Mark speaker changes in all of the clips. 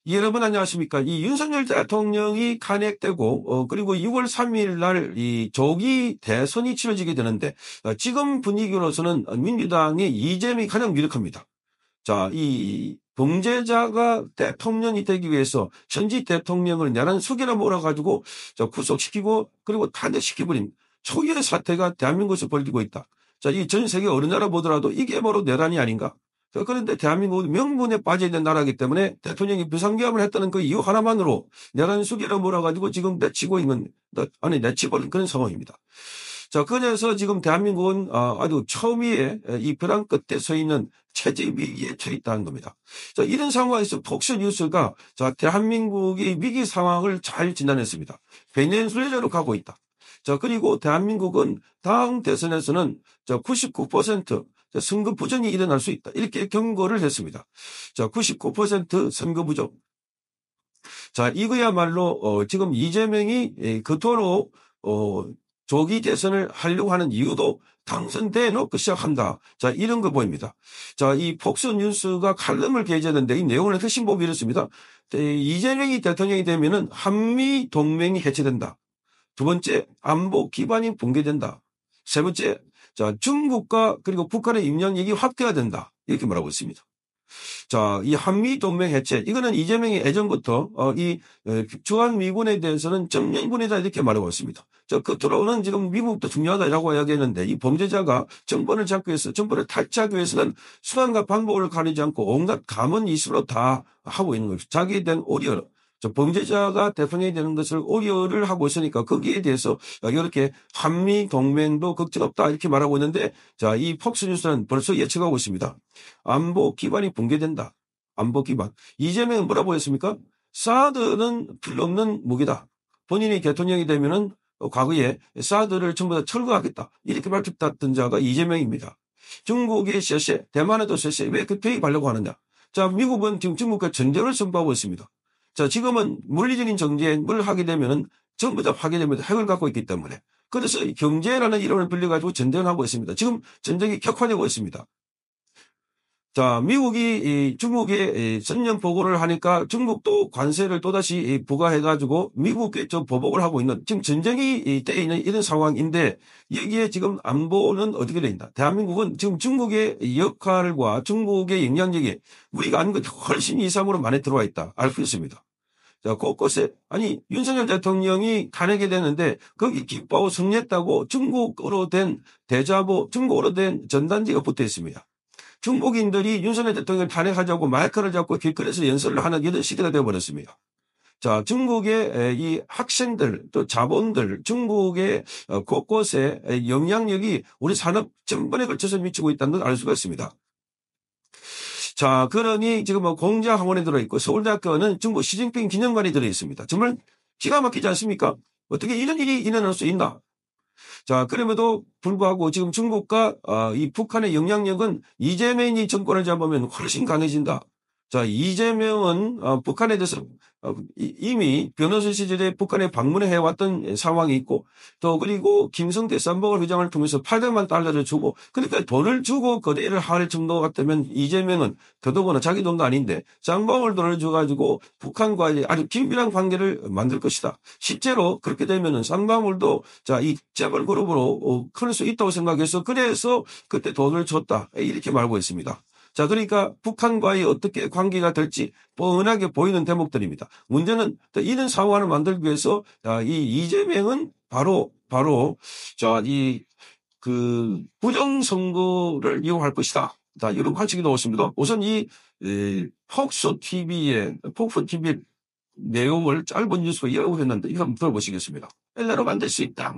Speaker 1: 여러분 안녕하십니까. 이 윤석열 대통령이 탄핵되고, 그리고 6월 3일 날 이 조기 대선이 치러지게 되는데, 지금 분위기로서는 민주당의 이재명이 가장 유력합니다. 자, 이 범죄자가 대통령이 되기 위해서 현직 대통령을 내란 속이라 몰아가지고 구속시키고 그리고 탄핵시켜버린 초유의 사태가 대한민국에서 벌이고 있다. 자, 이 전 세계 어느 나라 보더라도 이게 바로 내란이 아닌가. 그런데 대한민국은 명분에 빠져 있는 나라이기 때문에 대통령이 비상계엄을 했다는 그 이유 하나만으로 내란 속이라 몰아가지고 지금 내치고 있는, 아니, 내치버린 그런 상황입니다. 자, 그래서 지금 대한민국은 아주 처음에 이 벼랑 끝에 서 있는 체제 위기에 처해 있다는 겁니다. 자, 이런 상황에서 폭스뉴스가 자, 대한민국의 위기 상황을 잘 진단했습니다. 베네수엘라로 가고 있다. 자, 그리고 대한민국은 다음 대선에서는 99% 선거 부정이 일어날 수 있다. 이렇게 경고를 했습니다. 자, 99% 선거 부정. 자, 이거야말로 지금 이재명이 그토록 조기 대선을 하려고 하는 이유도 당선돼 놓고 시작한다. 자, 이런 거 보입니다. 자, 이 폭스뉴스가 칼럼을 게재했는데 이 내용을 훨씬 보기 이렇습니다. 이재명이 대통령이 되면은 한미 동맹이 해체된다. 두 번째, 안보 기반이 붕괴된다. 세 번째, 자, 중국과 그리고 북한의 임명력이 확대가 된다. 이렇게 말하고 있습니다. 자, 이 한미 동맹 해체, 이거는 이재명이 예전부터 이 주한미군에 대해서는 정면군이다 이렇게 말하고 있습니다. 자, 끝으로는 지금 미국도 중요하다라고 이야기했는데 이 범죄자가 정권을 잡기 위해서, 정권을 탈취하기 위해서는 수단과 방법을 가리지 않고 온갖 감언 이수로 다 하고 있는 거죠. 자기에 대한 오리어. 범죄자가 대통령이 되는 것을 오리어를 하고 있으니까 거기에 대해서 이렇게 한미 동맹도 걱정 없다 이렇게 말하고 있는데, 자, 이 폭스뉴스는 벌써 예측하고 있습니다. 안보 기반이 붕괴된다. 안보 기반. 이재명은 뭐라고 했습니까? 사드는 필요 없는 무기다. 본인이 대통령이 되면은 과거에 사드를 전부 다 철거하겠다. 이렇게 밝혔던 자가 이재명입니다. 중국의 쎄쎄, 대만에도 쎄쎄, 왜 그 투입하려고 하느냐. 자, 미국은 지금 중국과 전쟁을 선포하고 있습니다. 자, 지금은 물리적인 전쟁을 하게 되면은 전부 다 파괴됩니다. 핵을 갖고 있기 때문에. 그래서 경제라는 이름을 빌려가지고 전쟁을 하고 있습니다. 지금 전쟁이 격화되고 있습니다. 자, 미국이 중국에 전면 보고를 하니까 중국도 관세를 또다시 부과해가지고 미국에 좀 보복을 하고 있는 지금 전쟁이 돼 있는 이런 상황인데, 여기에 지금 안보는 어떻게 되어 있나? 대한민국은 지금 중국의 역할과 중국의 영향력이 우리가 아는 것 훨씬 이상으로 많이 들어와 있다. 알 수 있습니다. 자, 곳곳에, 아니, 윤석열 대통령이 탄핵이 되는데, 거기 기뻐하고 승리했다고 중국어로 된 대자보, 중국어로 된 전단지가 붙어 있습니다. 중국인들이 윤석열 대통령을 탄핵하자고 마이크를 잡고 길거리에서 연설을 하는 이런 시대가 되어버렸습니다. 자, 중국의 이 학생들, 또 자본들, 중국의 곳곳에 영향력이 우리 산업 전반에 걸쳐서 미치고 있다는 걸 알 수가 있습니다. 자, 그러니 지금 공자학원에 들어있고 서울대학교는 중국 시진핑 기념관이 들어있습니다. 정말 기가 막히지 않습니까? 어떻게 이런 일이 일어날 수 있나? 자, 그럼에도 불구하고 지금 중국과 이 북한의 영향력은 이재명이 정권을 잡으면 훨씬 강해진다. 자, 이재명은 북한에 대해서 이미 변호사 시절에 북한에 방문해 왔던 상황이 있고, 또 그리고 김성태 쌈박을 회장을 통해서 800만 달러를 주고, 그러니까 돈을 주고 거래를 할 정도 같다면 이재명은 더더구나 자기 돈도 아닌데 쌍방울 돈을 줘가지고 북한과의 아주 긴밀한 관계를 만들 것이다. 실제로 그렇게 되면은 쌍방울도 자, 이 재벌 그룹으로 클 수 있다고 생각해서 그래서 그때 돈을 줬다. 이렇게 말하고 있습니다. 자, 그러니까 북한과의 어떻게 관계가 될지 뻔하게 보이는 대목들입니다. 문제는 이런 상황을 만들기 위해서 이 이재명은 바로 자, 부정선거를 이용할 것이다. 자, 이런 관측이 나왔습니다. 우선 폭스 TV의 내용을 짧은 뉴스로 이야기했는데 이거 한번 들어보시겠습니다. 헬라로 만들 수 있다.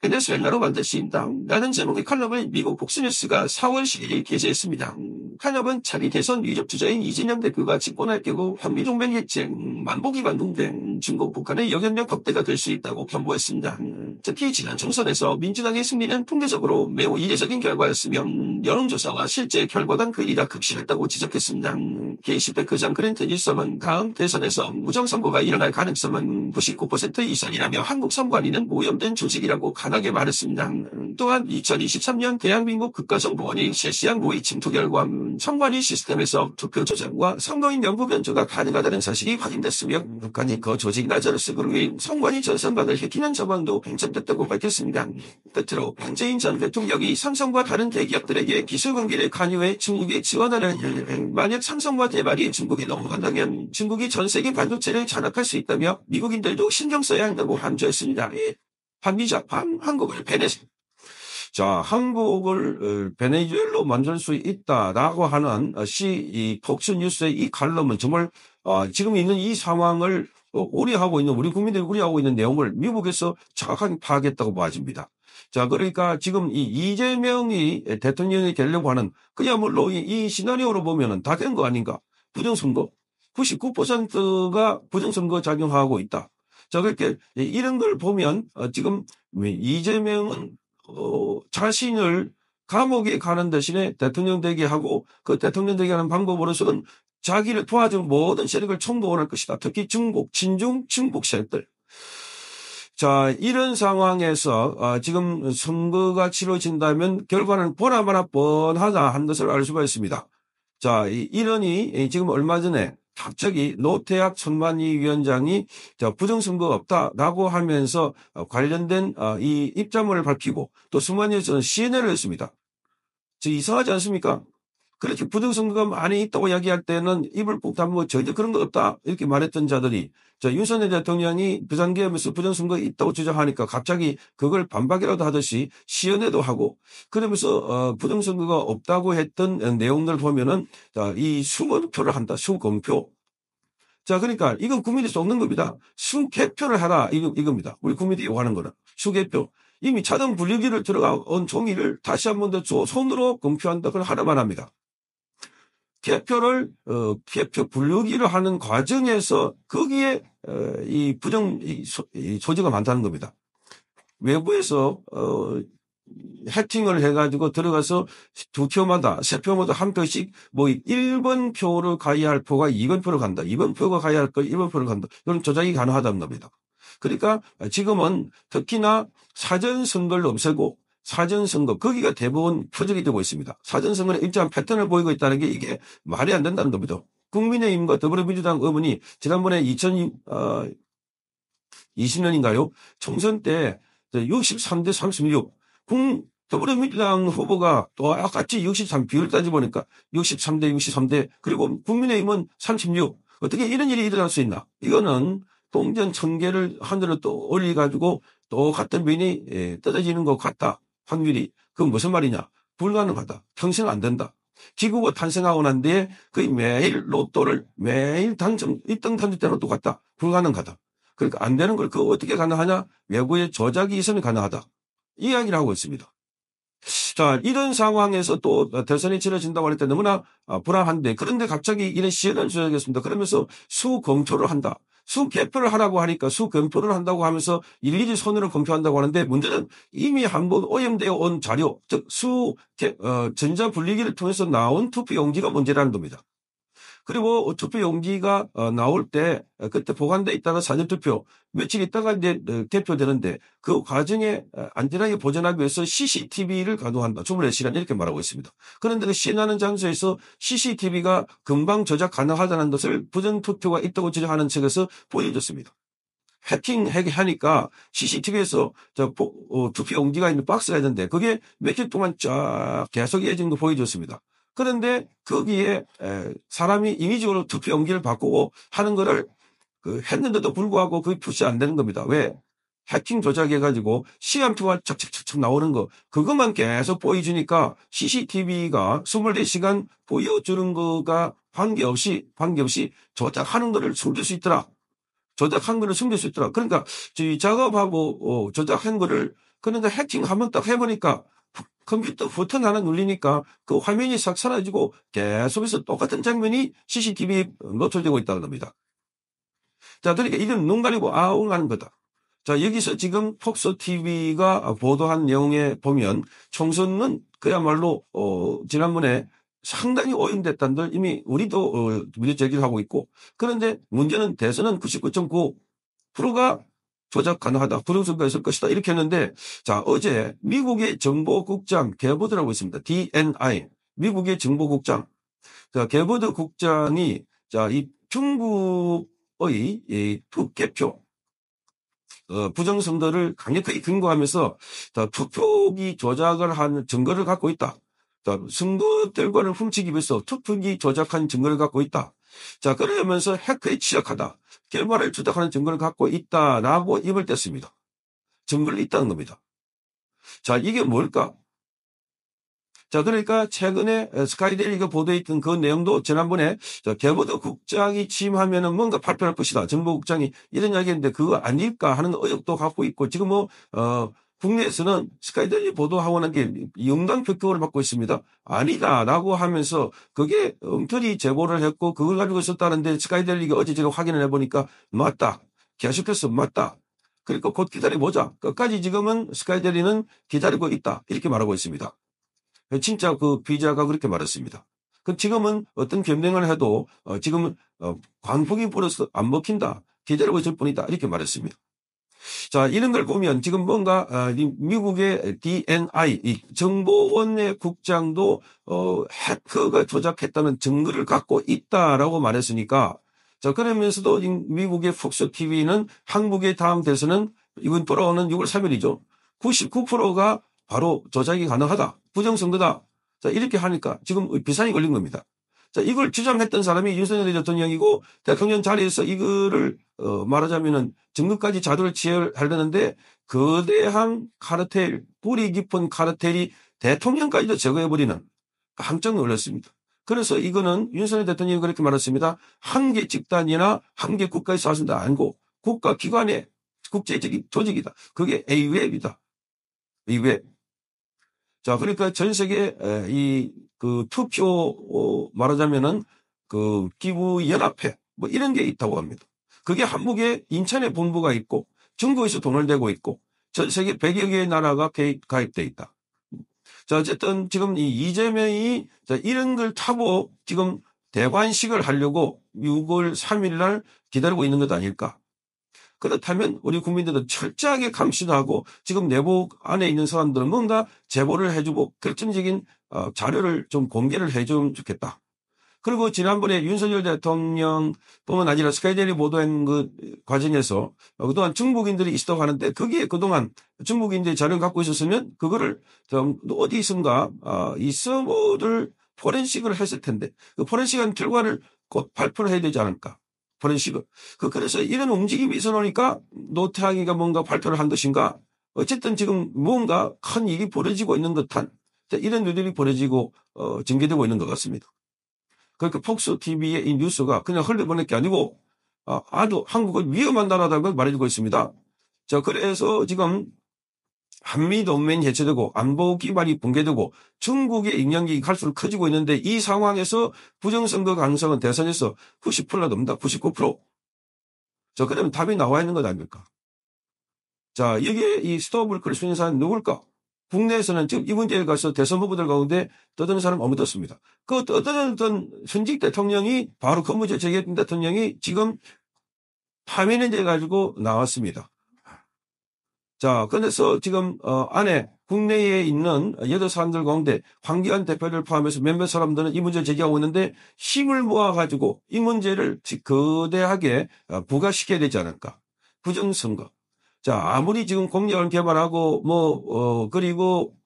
Speaker 1: 베네수엘라로 만들 수 있다. 라는 제목의 칼럼을 미국 폭스뉴스가 4월 11일 게재했습니다. 칼럼은 차기 대선 유력 주자인 이재명 대표가 집권할 경우 한미동맹 해체, 만보기반 동맹, 중국 북한의 영향력 확대가 될 수 있다고 편보했습니다. 특히 지난 총선에서 민주당의 승리는 통계적으로 매우 이례적인 결과였으며 여론조사와 실제 결과당 거의 다 극심했다고 지적했습니다. 게시백 의장 클린턴 일성은 다음 대선에서 무정선거가 일어날 가능성은 99% 이상이라며 한국 선관위는 오염된 조직이라고 강하게 말했습니다. 또한 2023년 대한민국 국가정보원이 실시한 모의 침투 결과 선관위 시스템에서 투표 조작과 선거인 명부 변조가 가능하다는 사실이 확인됐으며 북한이 그 조직이나 저를 위해 선관위 전선받을 해킹한 정황도 인정됐다고 밝혔습니다. 끝으로 문재인 전 대통령이 삼성과 다른 대기업들에게 기술 관계를 관여해 중국에 지원하는 만약 삼성과 대만이 중국에 넘어간다면 중국이 전 세계 반도체를 장악할 수 있다며 미국인들도 신경 써야 한다고 강조했습니다. 한미자 한국을 베네수엘라 자, 한국을 베네수엘로 만들 수 있다라고 하는 이 폭스뉴스의 이 칼럼은 정말 지금 있는 이 상황을 우려하고 있는 우리 국민들이 우려하고 있는 내용을 미국에서 정확하게 파악했다고 봐집니다. 자, 그러니까 지금 이 이재명이 대통령이 되려고 하는 그야말로 이 시나리오로 보면은 다 된 거 아닌가? 부정선거 99%가 부정선거 작용하고 있다. 자, 그렇게 이런 걸 보면 지금 이재명은 자신을 감옥에 가는 대신에 대통령 되게 하고 그 대통령 되게 하는 방법으로서는 자기를 도와준 모든 세력을 총동원할 것이다. 특히 중국, 친중, 중국 세력들. 자, 이런 상황에서 지금 선거가 치러진다면 결과는 보나마나 뻔하다 한 것을 알 수가 있습니다. 자, 이러니 지금 얼마 전에 갑자기 노태학 천만위 위원장이 부정선거 없다라고 하면서 관련된 이 입장문을 밝히고 또 수만위에서는 CNN을 했습니다. 이상하지 않습니까? 그렇게 부정선거가 많이 있다고 이야기할 때는 입을 꼭 다물고 전혀 그런 거 없다 이렇게 말했던 자들이 윤석열 대통령이 비상계엄에서 부정선거 있다고 주장하니까 갑자기 그걸 반박이라도 하듯이 시연회도 하고 그러면서 부정선거가 없다고 했던 내용들을 보면은 이 수검표를 한다. 수검표. 자, 그러니까 이건 국민이 쏟는 겁니다. 수개표를 하라 이겁니다. 우리 국민들이 요구하는 거는 수개표. 이미 자동 분류기를 들어간 종이를 다시 한 번 더 손으로 검표한다. 그걸 하나만 합니다. 개표를 개표 분류기를 하는 과정에서 거기에 이 소지가 많다는 겁니다. 외부에서 해킹을 해가지고 들어가서 두 표마다 세 표마다 한 표씩 뭐 1번 표를 가야 할 표가 2번 표를 간다. 2번 표가 가야 할 거 1번 표를 간다. 이런 조작이 가능하다는 겁니다. 그러니까 지금은 특히나 사전선거를 없애고 사전선거 거기가 대부분 표적이 되고 있습니다. 사전선거는 일정한 패턴을 보이고 있다는 게 이게 말이 안 된다는 겁니다. 국민의힘과 더불어민주당 의원이 지난번에 2020년인가요? 총선 때 63대 36 더불어민주당 후보가 또 똑같이 63 비율 따져보니까 63대 63대 그리고 국민의힘은 36 어떻게 이런 일이 일어날 수 있나? 이거는 동전 1000개를 하늘로 또 올려가지고 똑같은 면이 떨어지는 것 같다. 확률이. 그건 무슨 말이냐? 불가능하다. 평생 안 된다. 지구가 탄생하고 난 뒤에 거의 매일 로또를 매일 당첨, 1등 당첨 때로 똑같다. 불가능하다. 그러니까 안 되는 걸 그거 어떻게 가능하냐? 외부의 조작이 있으면 가능하다. 이 이야기를 하고 있습니다. 자, 이런 상황에서 또 대선이 치러진다고 할 때 너무나 불안한데 그런데 갑자기 이런 시연을 조작했습니다. 그러면서 수검표를 한다. 수개표를 하라고 하니까 수검표를 한다고 하면서 일일이 손으로 검표한다고 하는데 문제는 이미 한번 오염되어 온 자료, 즉 전자분리기를 통해서 나온 투표용지가 문제라는 겁니다. 그리고 투표용지가 나올 때 그때 보관돼 있다가 사전투표 며칠 있다가 이제 개표되는데 그 과정에 안전하게 보존하기 위해서 CCTV를 가동한다. 24시간 이렇게 말하고 있습니다. 그런데 그 시연하는 장소에서 CCTV가 금방 조작 가능하다는 것을 부정투표가 있다고 주장하는 측에서 보여줬습니다. 해킹하니까 CCTV에서 투표용지가 있는 박스가 있는데 그게 며칠 동안 쫙 계속 이어진 거 보여줬습니다. 그런데 거기에 사람이 인위적으로 투표 용지를 바꾸고 하는 거를 했는데도 불구하고 그게 표시 안 되는 겁니다. 왜? 해킹 조작해가지고 시간표가 착착착착 나오는 거 그것만 계속 보여주니까 CCTV가 24시간 보여주는 거가 관계없이 조작하는 거를 숨길 수 있더라. 조작한 거를 숨길 수 있더라. 그러니까 작업하고 조작한 거를 그런데 해킹하면 딱 해보니까 컴퓨터 버튼 하나 눌리니까 그 화면이 싹 사라지고 계속해서 똑같은 장면이 CCTV에 노출되고 있다는 겁니다. 자, 그러니까 이건 눈 가리고 아웅하는 거다. 자, 여기서 지금 폭스TV가 보도한 내용에 보면 총선은 그야말로 지난번에 상당히 오염됐다는 걸 이미 우리도 문제 제기를 하고 있고 그런데 문제는 대선은 99.9%가 조작 가능하다. 부정선거가 있을 것이다. 이렇게 했는데, 자, 어제 미국의 정보국장 게버드라고 있습니다. DNI. 미국의 정보국장. 자, 게버드 국장이, 자, 이 중국의 이 투개표, 부정선거를 강력하게 근거하면서, 자, 투표기 조작을 한 증거를 갖고 있다. 자, 선거 결과를 훔치기 위해서 투표기 조작한 증거를 갖고 있다. 자, 그러면서 해커에 취약하다. 결과를 조작하는 증거를 갖고 있다라고 입을 뗐습니다. 증거를 있다는 겁니다. 자, 이게 뭘까? 자, 그러니까 최근에 스카이데일리가 보도했던 그 내용도 지난번에 게버드 국장이 취임하면은 뭔가 발표할 것이다. 정보국장이 이런 이야기 했는데 그거 아닐까 하는 의혹도 갖고 있고 지금 국내에서는 스카이데일리 보도하고는 게 영당 표격을 받고 있습니다. 아니다라고 하면서 그게 엉터리 제보를 했고 그걸 가지고 있었다는데 스카이데일리가 어제 제가 확인을 해보니까 맞다. 계속해서 맞다. 그러니까 곧 기다려보자. 끝까지 지금은 스카이데일리는 기다리고 있다. 이렇게 말하고 있습니다. 진짜 그 기자가 그렇게 말했습니다. 그 지금은 어떤 변명을 해도 지금은 광폭이 불어서 안 먹힌다. 기다리고 있을 뿐이다. 이렇게 말했습니다. 자, 이런 걸 보면 지금 뭔가 미국의 DNI 이 정보원의 국장도 해커가 조작했다는 증거를 갖고 있다라고 말했으니까 자, 그러면서도 미국의 폭스 TV는 한국의 다음 대선은 이번 돌아오는 6월 3일이죠. 99%가 바로 조작이 가능하다. 부정선거다. 자, 이렇게 하니까 지금 비상이 걸린 겁니다. 자, 이걸 주장했던 사람이 윤석열 대통령이고 대통령 자리에서 이거를 말하자면은 증거까지 자료를 취하려는데 거대한 카르텔, 뿌리 깊은 카르텔이 대통령까지도 제거해버리는 깜짝 놀랐습니다. 그래서 이거는 윤석열 대통령이 그렇게 말했습니다. 한 개 집단이나 한 개 국가에서 하신 게 아니고 국가기관의 국제적인 조직이다. 그게 A웹이다. A웹. 자, 그러니까 전 세계 그 투표 말하자면은 그 기부연합회 뭐 이런 게 있다고 합니다. 그게 한국에 인천에 본부가 있고 중국에서 돈을 내고 있고 전 세계 100여 개의 나라가 가입돼 있다. 자, 어쨌든 지금 이 이재명이 이런 걸 타고 지금 대관식을 하려고 6월 3일 날 기다리고 있는 것 아닐까. 그렇다면 우리 국민들은 철저하게 감시도 하고 지금 내부 안에 있는 사람들은 뭔가 제보를 해주고 결정적인 자료를 좀 공개를 해주면 좋겠다. 그리고 지난번에 윤석열 대통령뿐만 아니라 스카이데일리 보도한 그 과정에서 그동안 중국인들이 있었다고 하는데 거기에 그동안 중국인들이 자료를 갖고 있었으면 그거를 좀 어디선가 이 서버를 포렌식을 했을 텐데 그 포렌식한 결과를 곧 발표를 해야 되지 않을까. 포렌식을. 그래서 이런 움직임이 있어 놓으니까 노태학이가 뭔가 발표를 한 것인가 어쨌든 지금 뭔가 큰 일이 벌어지고 있는 듯한 이런 일들이 벌어지고 전개되고 있는 것 같습니다. 그러니까 폭스 TV의 이 뉴스가 그냥 흘려보낼 게 아니고 아주 한국은 위험한 나라라는 걸 말해주고 있습니다. 자, 그래서 지금 한미 동맹이 해체되고 안보 기반이 붕괴되고 중국의 영향력이 갈수록 커지고 있는데 이 상황에서 부정선거 가능성은 대선에서 90%나 넘는다. 99%. 자, 그러면 답이 나와 있는 것 아닙니까? 자, 여기에 이 스톱을 걸 수 있는 사람은 누굴까? 국내에서는 지금 이 문제에 가서 대선 후보들 가운데 떠드는 사람 아무도 없습니다. 그 떠드는 현직 대통령이 바로 그 문제 제기했던 대통령이 지금 파면제 가지고 나왔습니다. 자, 그래서 지금 안에 국내에 있는 여러 사람들 가운데 황교안 대표를 포함해서 몇몇 사람들은 이 문제를 제기하고 있는데 힘을 모아가지고 이 문제를 거대하게 부각시켜야 되지 않을까. 부정선거. 자, 아무리 지금 공약을 개발하고 그리고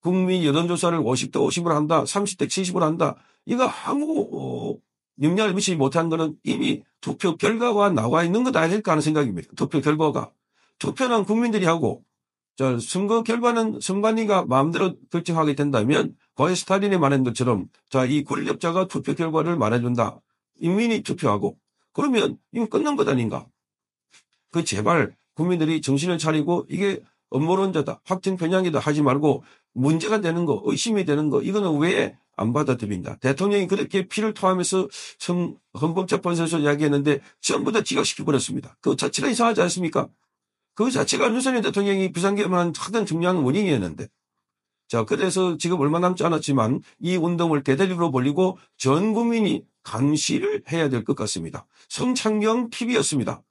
Speaker 1: 국민 여론조사를 50대 50으로 한다, 30대 70으로 한다. 이거 아무 영향을 미치지 못한 거는 이미 투표 결과가 나와 있는 것 아닐까 하는 생각입니다. 투표 결과가. 투표는 국민들이 하고, 자, 선거 결과는 선관위가 마음대로 결정하게 된다면, 과거 스탈린이 말한 것처럼, 자, 이 권력자가 투표 결과를 말해준다. 인민이 투표하고, 그러면 이거 끝난 것 아닌가? 제발 국민들이 정신을 차리고, 이게 음모론자다, 확정 편향이다 하지 말고, 문제가 되는 거, 의심이 되는 거, 이거는 왜 안 받아들인다. 대통령이 그렇게 피를 토하면서 헌법재판소에서 이야기했는데, 전부 다 기각시켜버렸습니다. 그 자체가 이상하지 않습니까? 그 자체가 윤석열 대통령이 비상계엄한 가장 중요한 원인이었는데. 자, 그래서 지금 얼마 남지 않았지만 이 운동을 대대적으로 벌리고 전 국민이 감시를 해야 될 것 같습니다. 성창경 TV였습니다.